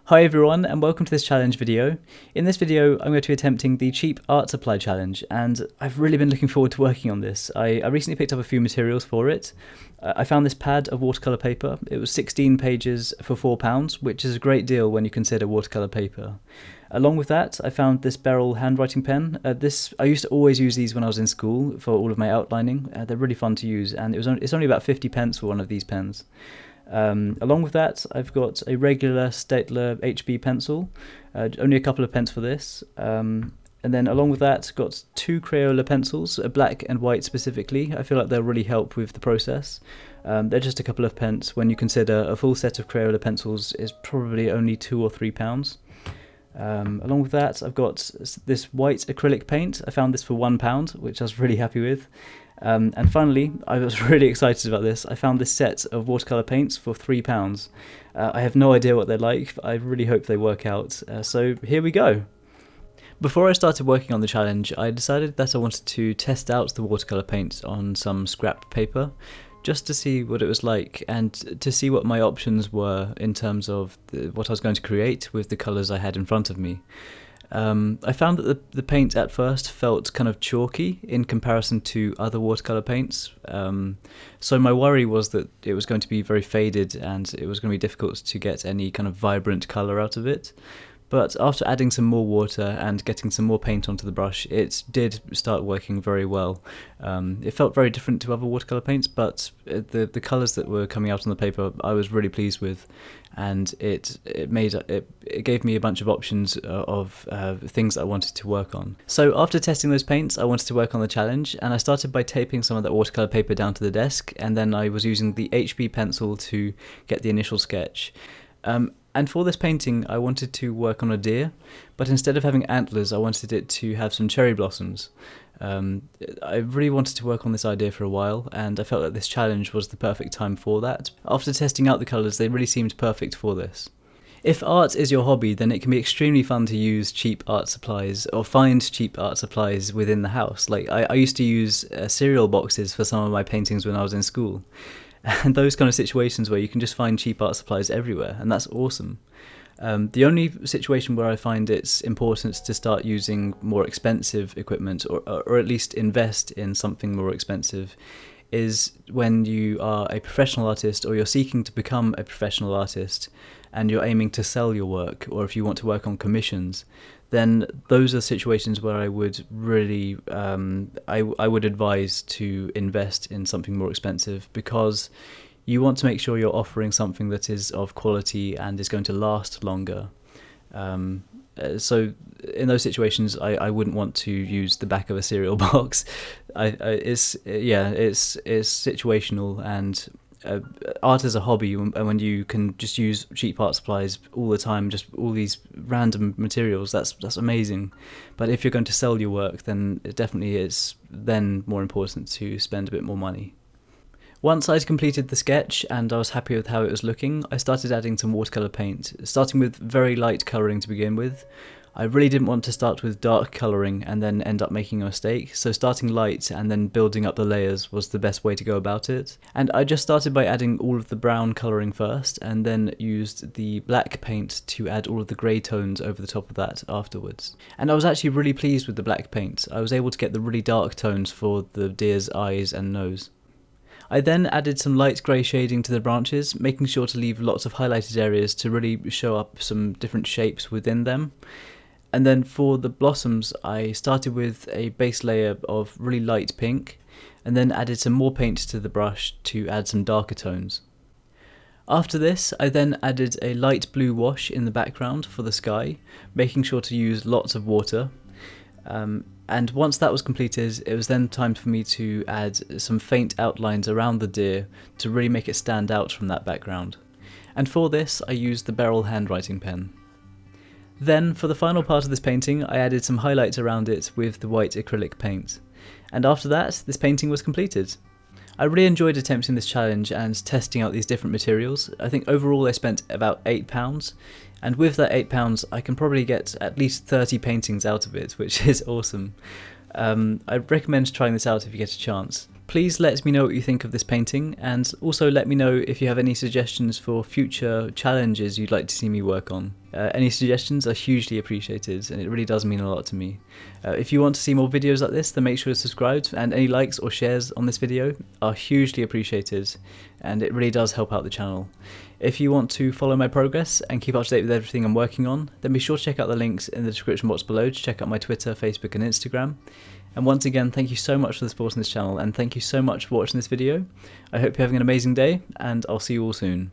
Hi everyone and welcome to this challenge video. In this video I'm going to be attempting the cheap art supply challenge, and I've really been looking forward to working on this. I recently picked up a few materials for it. I found this pad of watercolour paper. It was 16 pages for £4, which is a great deal when you consider watercolour paper. Along with that, I found this Beryl handwriting pen. I used to always use these when I was in school for all of my outlining. They're really fun to use, and it's only about 50p for one of these pens. Along with that, I've got a regular Staedtler HB pencil, only a couple of pence for this. And then along with that, got two Crayola pencils, black and white specifically. I feel like they'll really help with the process. They're just a couple of pence when you consider a full set of Crayola pencils is probably only £2 or £3. Along with that, I've got this white acrylic paint. I found this for £1, which I was really happy with. And finally, I was really excited about this. I found this set of watercolour paints for £3. I have no idea what they're like, but I really hope they work out. So here we go. Before I started working on the challenge, I decided that I wanted to test out the watercolour paint on some scrap paper, just to see what it was like and to see what my options were in terms of what I was going to create with the colours I had in front of me. I found that the paint at first felt kind of chalky in comparison to other watercolour paints, so my worry was that it was going to be very faded and it was going to be difficult to get any kind of vibrant colour out of it. But after adding some more water and getting some more paint onto the brush, it did start working very well. It felt very different to other watercolour paints, but the colours that were coming out on the paper I was really pleased with, and it gave me a bunch of options of things that I wanted to work on. So after testing those paints, I wanted to work on the challenge, and I started by taping some of that watercolour paper down to the desk, and then I was using the HB pencil to get the initial sketch. And for this painting, I wanted to work on a deer, but instead of having antlers, I wanted it to have some cherry blossoms. I really wanted to work on this idea for a while, and I felt that this challenge was the perfect time for that. After testing out the colours, they really seemed perfect for this. If art is your hobby, then it can be extremely fun to use cheap art supplies or find cheap art supplies within the house. Like I used to use cereal boxes for some of my paintings when I was in school. And those kind of situations where you can just find cheap art supplies everywhere, and that's awesome. The only situation where I find it's important to start using more expensive equipment, or at least invest in something more expensive, is when you are a professional artist or you're seeking to become a professional artist and you're aiming to sell your work, or if you want to work on commissions. Then those are situations where I would really, I would advise to invest in something more expensive, because you want to make sure you're offering something that is of quality and is going to last longer. So in those situations, I wouldn't want to use the back of a cereal box. It's situational, and art is a hobby, and when you can just use cheap art supplies all the time, just all these random materials, that's amazing. But if you're going to sell your work, then it definitely is then more important to spend a bit more money. Once I'd completed the sketch and I was happy with how it was looking, I started adding some watercolour paint, starting with very light colouring to begin with. I really didn't want to start with dark colouring and then end up making a mistake, so starting light and then building up the layers was the best way to go about it. And I just started by adding all of the brown colouring first, and then used the black paint to add all of the grey tones over the top of that afterwards. And I was actually really pleased with the black paint. I was able to get the really dark tones for the deer's eyes and nose. I then added some light grey shading to the branches, making sure to leave lots of highlighted areas to really show up some different shapes within them. And then for the blossoms, I started with a base layer of really light pink, and then added some more paint to the brush to add some darker tones. After this, I then added a light blue wash in the background for the sky, making sure to use lots of water. And once that was completed, it was then time for me to add some faint outlines around the deer to really make it stand out from that background. And for this, I used the Beryl handwriting pen. Then, for the final part of this painting, I added some highlights around it with the white acrylic paint. And after that, this painting was completed. I really enjoyed attempting this challenge and testing out these different materials. I think overall I spent about £8, and with that £8 I can probably get at least 30 paintings out of it, which is awesome. I'd recommend trying this out if you get a chance. Please let me know what you think of this painting, and also let me know if you have any suggestions for future challenges you'd like to see me work on. Any suggestions are hugely appreciated, and it really does mean a lot to me. If you want to see more videos like this, then make sure to subscribe, and any likes or shares on this video are hugely appreciated, and it really does help out the channel. If you want to follow my progress and keep up to date with everything I'm working on, then be sure to check out the links in the description box below to check out my Twitter, Facebook and Instagram. And once again, thank you so much for supporting this channel, and thank you so much for watching this video. I hope you're having an amazing day, and I'll see you all soon.